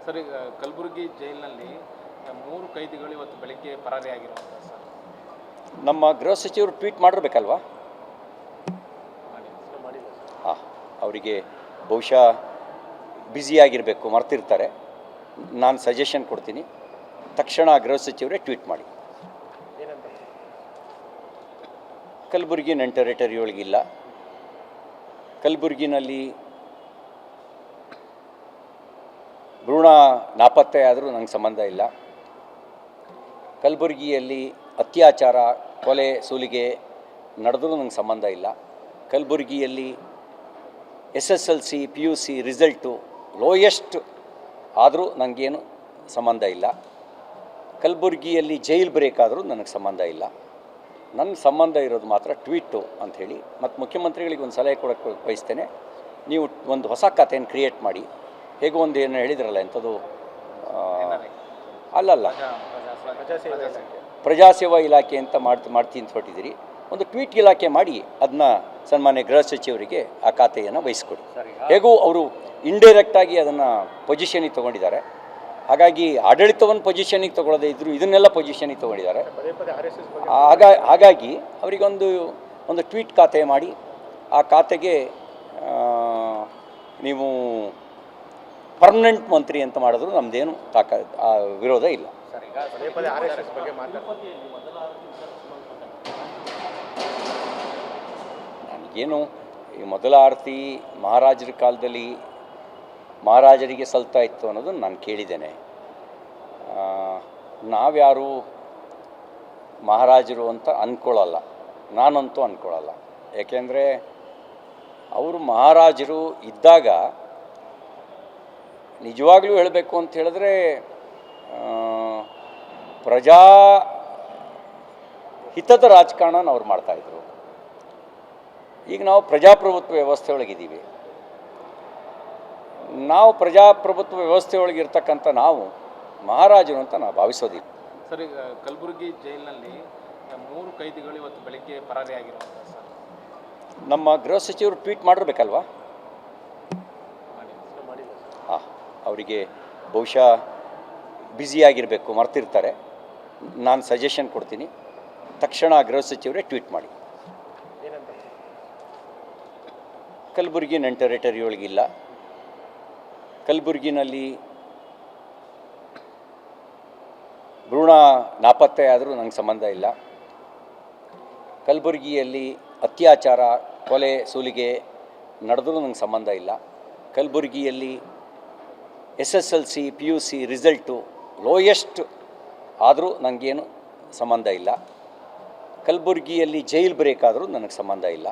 Sir, ಈಗ ಕಲಬುರಗಿ ಜೈಲಿನಲ್ಲಿ 3 ಕೈದಿಗಳು ಇವತ್ತು ಬೆಳಗ್ಗೆ ಪರಾರಿಯಾಗಿರುವಂಥ ಸರ್. ನಮ್ಮ ಗೃಹ ಸಚಿವರು ಟ್ವೀಟ್ ಮಾಡಿರ್ಬೇಕಲ್ವಾ? ಹಾಂ, ಅವರಿಗೆ ಬಹುಶಃ ಬ್ಯುಸಿಯಾಗಿರಬೇಕು, ಮರ್ತಿರ್ತಾರೆ. ನಾನು ಸಜೆಷನ್ ಕೊಡ್ತೀನಿ, ತಕ್ಷಣ ಗೃಹ ಸಚಿವರೇ ಟ್ವೀಟ್ ಮಾಡಿ. ಕಲಬುರಗಿ ನನ್ನ ಟೆರಿಟರಿ ಒಳಗಿಲ್ಲ. ಕಲಬುರಗಿನಲ್ಲಿ ಭ್ರೂಣ ನಾಪತ್ತೆ ಆದರೂ ನಂಗೆ ಸಂಬಂಧ ಇಲ್ಲ. ಕಲಬುರಗಿಯಲ್ಲಿ ಅತ್ಯಾಚಾರ, ಕೊಲೆ, ಸುಲಿಗೆ ನಡೆದ್ರೂ ನಂಗೆ ಸಂಬಂಧ ಇಲ್ಲ. ಕಲಬುರಗಿಯಲ್ಲಿ SSLC PUC ರಿಸಲ್ಟು ಲೋಯೆಸ್ಟ್ ಆದರೂ ನನಗೇನು ಸಂಬಂಧ ಇಲ್ಲ. ಕಲಬುರಗಿಯಲ್ಲಿ ಜೈಲ್ ಬ್ರೇಕ್ ಆದರೂ ನನಗೆ ಸಂಬಂಧ ಇಲ್ಲ. ನನ್ನ ಸಂಬಂಧ ಇರೋದು ಮಾತ್ರ ಟ್ವೀಟು ಅಂಥೇಳಿ ಮತ್ತು ಮುಖ್ಯಮಂತ್ರಿಗಳಿಗೆ ಒಂದು ಸಲಹೆ ಕೊಡೋಕ್ಕೆ ಬಯಸ್ತೇನೆ. ನೀವು ಒಂದು ಹೊಸ ಖಾತೆಯನ್ನು ಕ್ರಿಯೇಟ್ ಮಾಡಿ. ಹೇಗೋ ಒಂದು ಏನು ಹೇಳಿದ್ರಲ್ಲ, ಎಂಥದ್ದು ಅಲ್ಲಲ್ಲ, ಪ್ರಜಾಸೇವಾ ಇಲಾಖೆ ಅಂತ ಮಾಡ್ತೀನಿ ಅಂತ ಹೊರಟಿದ್ದೀರಿ. ಒಂದು ಟ್ವೀಟ್ ಇಲಾಖೆ ಮಾಡಿ ಅದನ್ನ ಸನ್ಮಾನ್ಯ ಗೃಹ ಸಚಿವರಿಗೆ ಆ ಖಾತೆಯನ್ನು ವಹಿಸ್ಕೊಡಿ. ಹೇಗೂ ಅವರು ಇಂಡೈರೆಕ್ಟಾಗಿ ಅದನ್ನು ಪೊಸಿಷನಿಗೆ ತೊಗೊಂಡಿದ್ದಾರೆ. ಹಾಗಾಗಿ ಆಡಳಿತವನ್ನು ಪೊಸಿಷನಿಗೆ ತೊಗೊಳ್ಳೋದೇ ಇದ್ದರೂ ಇದನ್ನೆಲ್ಲ ಪೊಸಿಷನಿಗೆ ತೊಗೊಂಡಿದ್ದಾರೆ. ಹಾಗಾಗಿ ಅವರಿಗೊಂದು ಟ್ವೀಟ್ ಖಾತೆ ಮಾಡಿ ಆ ಖಾತೆಗೆ ನೀವು ಪರ್ಮನೆಂಟ್ ಮಂತ್ರಿ ಅಂತ ಮಾಡಿದ್ರು ನಮ್ಮದೇನು ವಿರೋಧ ಇಲ್ಲ. ನನಗೇನು ಈ ಮೊದಲ ಆರತಿ ಮಹಾರಾಜರ ಕಾಲದಲ್ಲಿ ಮಹಾರಾಜರಿಗೆ ಸಲ್ತಾ ಇತ್ತು ಅನ್ನೋದನ್ನು ನಾನು ಕೇಳಿದ್ದೇನೆ. ನಾವ್ಯಾರು ಮಹಾರಾಜರು ಅಂತ ಅಂದ್ಕೊಳ್ಳಲ್ಲ, ನಾನಂತೂ ಅಂದ್ಕೊಳ್ಳಲ್ಲ. ಏಕೆಂದರೆ ಅವರು ಮಹಾರಾಜರು ಇದ್ದಾಗ ನಿಜವಾಗ್ಲೂ ಹೇಳಬೇಕು ಅಂತ ಹೇಳಿದ್ರೆ ಪ್ರಜಾ ಹಿತದ ರಾಜಕಾರಣನ ಅವ್ರು ಮಾಡ್ತಾಯಿದ್ರು. ಈಗ ನಾವು ಪ್ರಜಾಪ್ರಭುತ್ವ ವ್ಯವಸ್ಥೆ ಒಳಗಿದ್ದೀವಿ. ನಾವು ಪ್ರಜಾಪ್ರಭುತ್ವ ವ್ಯವಸ್ಥೆ ಒಳಗಿರ್ತಕ್ಕಂಥ ನಾವು ಮಹಾರಾಜರು ಅಂತ ನಾವು ಭಾವಿಸೋದಿಲ್ಲ. ಸರ್, ಈಗ ಕಲಬುರಗಿ ಜೈಲಿನಲ್ಲಿ 3 ಕೈದಿಗಳು ಇವತ್ತು ಬೆಳಗ್ಗೆ ಪರಾರಿಯಾಗಿರುವಂಥ ಸರ್. ನಮ್ಮ ಗೃಹ ಸಚಿವರು ಟ್ವೀಟ್ ಮಾಡಿರ್ಬೇಕಲ್ವಾ? ಹಾಂ, ಅವರಿಗೆ ಬಹುಶಃ ಬ್ಯುಸಿಯಾಗಿರಬೇಕು, ಮರ್ತಿರ್ತಾರೆ. ನಾನು ಸಜೆಷನ್ ಕೊಡ್ತೀನಿ, ತಕ್ಷಣ ಗೃಹ ಸಚಿವರೇ ಟ್ವೀಟ್ ಮಾಡಿ. ಕಲಬುರಗಿ ನನ್ನ ಟೆರಿಟರಿ ಒಳಗಿಲ್ಲ. ಕಲಬುರಗಿನಲ್ಲಿ ಭ್ರೂಣ ನಾಪತ್ತೆ ಆದರೂ ನಂಗೆ ಸಂಬಂಧ ಇಲ್ಲ. ಕಲಬುರಗಿಯಲ್ಲಿ ಅತ್ಯಾಚಾರ, ಕೊಲೆ, ಸುಲಿಗೆ ನಡೆದ್ರೂ ನಂಗೆ ಸಂಬಂಧ ಇಲ್ಲ. ಕಲಬುರಗಿಯಲ್ಲಿ SSLC PUC ರಿಸಲ್ಟು ಲೋಯೆಸ್ಟ್ ಆದರೂ ನನಗೇನು ಸಂಬಂಧ ಇಲ್ಲ. ಕಲಬುರಗಿಯಲ್ಲಿ ಜೈಲ್ ಬ್ರೇಕ್ ಆದರೂ ನನಗೆ ಸಂಬಂಧ ಇಲ್ಲ.